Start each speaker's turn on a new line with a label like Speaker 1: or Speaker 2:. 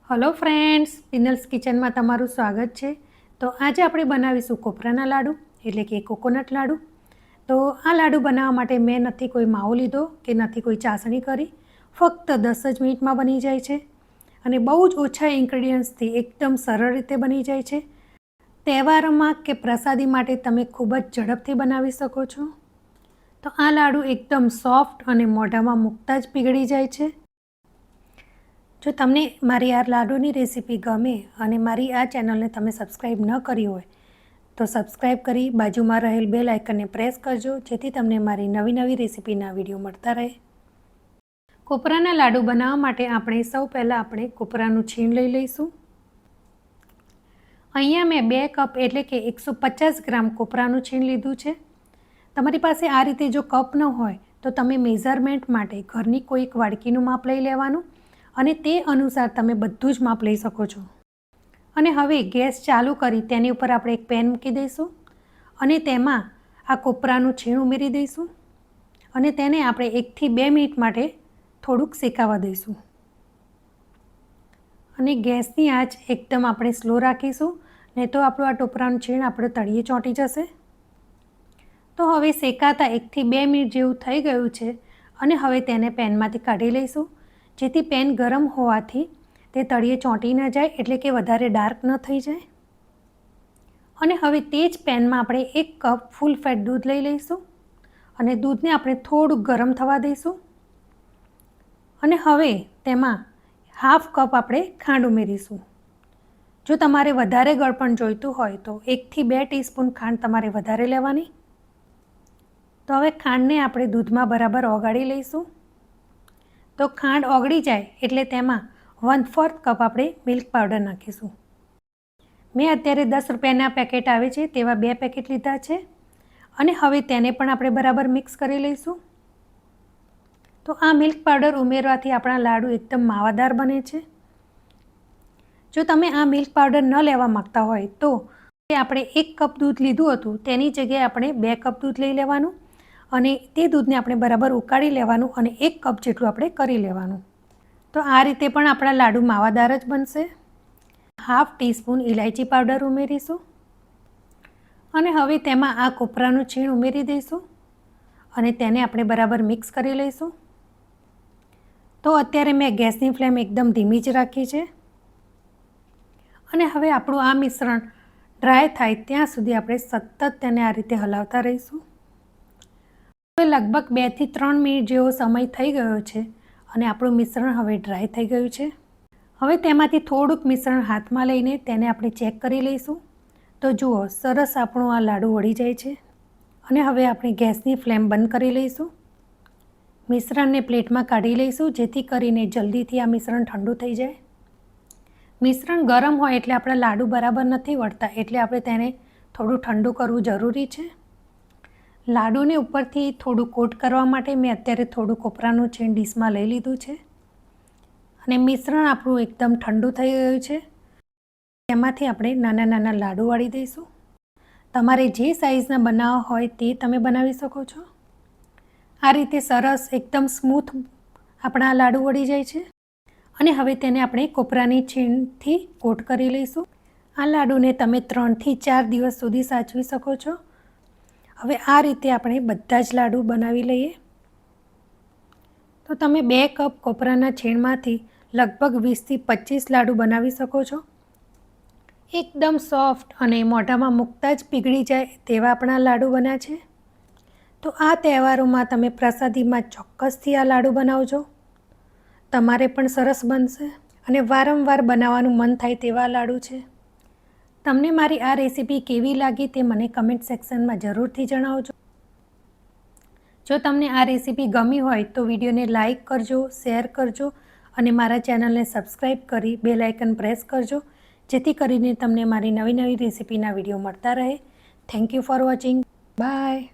Speaker 1: Hello friends, पिनल्स kitchen में तमारुं स्वागत है। तो आज આપણે બનાવીશું કોપરાના લાડુ એટલે કે કોકોનટ લાડુ। તો આ લાડુ બનાવવા માટે મેં નથી કોઈ માવો લીધો કે નથી કોઈ ચાસણી કરી, ફક્ત 10 જ મિનિટમાં બની જાય છે અને બહુ જ ઓછા ઇન્ગ્રેડિયન્ટ્સથી એકદમ સરળ રીતે બની જાય છે। તહેવારોમાં કે પ્રસાદી માટે તમે ખૂબ જ ઝડપથી બનાવી શકો છો। તો આ લાડુ એકદમ સોફ્ટ અને મોઢામાં મૂકતા જ પીગળી જાય છે। જો તમને મારી આ લાડુની રેસીપી ગમે અને મારી આ ચેનલને તમે સબસ્ક્રાઈબ ન કરી હોય તો સબસ્ક્રાઈબ કરી બાજુમાં રહેલ બેલ આઇકનને પ્રેસ કરજો, જેથી તમને મારી નવી રેસીપીના વિડીયો મળતા રહે। કોપરાના લાડુ બનાવવા માટે આપણે સૌ પહેલાં આપણે કોપરાનું છીણ લઈ લઈશું। અહીંયા મેં 2 કપ એટલે કે 150 ગ્રામ કોપરાનું છીણ લીધું છે। તમારી પાસે આ રીતે જો કપ ન હોય તો તમે મેઝરમેન્ટ માટે ઘરની કોઈ એક વાડકીનું માપ લઈ લેવાનું અને તે અનુસાર તમે બધું જ માપ લઈ શકો છો। અને હવે ગેસ ચાલુ કરી તેની ઉપર આપણે એક પેન મૂકી દઈશું અને તેમાં આ કોપરાનું છીણ ઉમેરી દઈશું અને તેને આપણે 1 થી 2 મિનિટ માટે થોડુંક શેકાવા દઈશું અને ગેસની આંચ એકદમ આપણે સ્લો રાખીશું, નહીં તો આપણું આ કોપરાનું છીણ આપણે તળિયે ચોંટી જશે। તો હવે શેકાતા 1 થી 2 મિનિટ જેવું થઈ ગયું છે અને હવે તેને પેનમાંથી કાઢી લઈશું, જેથી પેન ગરમ હોવાથી તે તળિયે ચોંટી ન જાય, એટલે કે વધારે ડાર્ક ન થઈ જાય। અને હવે તે જ પેનમાં આપણે 1 કપ ફૂલ ફેટ દૂધ લઈ લઈશું અને દૂધને આપણે થોડું ગરમ થવા દઈશું અને હવે તેમાં હાફ કપ આપણે ખાંડ ઉમેરીશું। જો તમારે વધારે ગળપણ જોઈતું હોય તો 1 થી 2 ટીસ્પૂન ખાંડ તમારે વધારે લેવાની। તો હવે ખાંડને આપણે દૂધમાં બરાબર ઓગાળી લઈશું। તો ખાંડ ઓગળી જાય એટલે તેમાં 1/4 કપ આપણે મિલ્ક પાવડર નાખીશું। મેં અત્યારે 10 રૂપિયાના પેકેટ આવે છે તેવા 2 પેકેટ લીધા છે અને હવે તેને પણ આપણે બરાબર મિક્સ કરી લઈશું। તો આ મિલ્ક પાવડર ઉમેરવાથી આપણા લાડુ એકદમ માવાદાર બને છે। જો તમે આ મિલ્ક પાવડર ન લેવા માંગતા હોય તો આપણે 1 કપ દૂધ લીધું હતું તેની જગ્યાએ આપણે 2 કપ દૂધ લઈ લેવાનું અને તે દૂધને આપણે બરાબર ઉકાળી લેવાનું અને 1 કપ જેટલું આપણે કરી લેવાનું। તો આ રીતે પણ આપણા લાડુ માવાદાર જ બનશે। હાફ ટીસ્પૂન ઇલાયચી પાવડર ઉમેરીશું અને હવે તેમાં આ કોપરાનું છીણ ઉમેરી દઈશું અને તેને આપણે બરાબર મિક્સ કરી લઈશું। તો અત્યારે મેં ગેસની ફ્લેમ એકદમ ધીમી જ રાખી છે અને હવે આપણું આ મિશ્રણ ડ્રાય થાય ત્યાં સુધી આપણે સતત તેને આ રીતે હલાવતા રહીશું। હવે લગભગ 2 થી 3 મિનિટ જેવો સમય થઈ ગયો છે અને આપણું મિશ્રણ હવે ડ્રાય થઈ ગયું છે। હવે તેમાંથી થોડુંક મિશ્રણ હાથમાં લઈને તેને આપણે ચેક કરી લઈશું। તો જુઓ, સરસ આપણું આ લાડુ વળી જાય છે અને હવે આપણે ગેસની ફ્લેમ બંધ કરી લઈશું। મિશ્રણને પ્લેટમાં કાઢી લઈશું, જેથી કરીને જલ્દીથી આ મિશ્રણ ઠંડુ થઈ જાય। મિશ્રણ ગરમ હોય એટલે આપણા લાડુ બરાબર નથી વળતા, એટલે આપણે તેને થોડું ઠંડુ કરવું જરૂરી છે। લાડુને ઉપરથી થોડું કોટ કરવા માટે મેં અત્યારે થોડું કોપરાનું છીણ ડીશમાં લઈ લીધું છે અને મિશ્રણ આપણું એકદમ ઠંડુ થઈ ગયું છે। તેમાંથી આપણે નાના નાના લાડુ વાળી દઈશું। તમારે જે સાઇઝના બનાવવા હોય તે તમે બનાવી શકો છો। આ રીતે સરસ એકદમ સ્મૂથ આપણા લાડુ વળી જાય છે અને હવે તેને આપણે કોપરાની છીણથી કોટ કરી લઈશું। આ લાડુને તમે 3 થી 4 દિવસ સુધી સાચવી શકો છો। હવે આ રીતે આપણે બધા જ લાડુ બનાવી લઈએ। તો તમે 2 કપ કોપરાના છીણમાંથી લગભગ 20 થી 25 લાડુ બનાવી શકો છો। એકદમ સોફ્ટ અને મોઢામાં મૂકતા જ પીગળી જાય તેવા આપણા લાડુ બન્યા છે। તો આ તહેવારોમાં તમે પ્રસાદીમાં ચોક્કસથી આ લાડુ બનાવજો, તમારે પણ સરસ બનશે અને વારંવાર બનાવવાનું મન થાય તેવા લાડુ છે। તમને મારી આ રેસીપી કેવી લાગી તે મને કમેન્ટ સેક્શનમાં જરૂરથી જણાવજો। જો તમને આ રેસીપી ગમી હોય તો વિડીયોને લાઇક કરજો, શેર કરજો અને મારા ચેનલને સબસ્ક્રાઈબ કરી બેલ આઇકન પ્રેસ કરજો, જેથી કરીને તમને મારી નવી રેસીપીના વિડીયો મળતા રહે। Thank you for watching. By.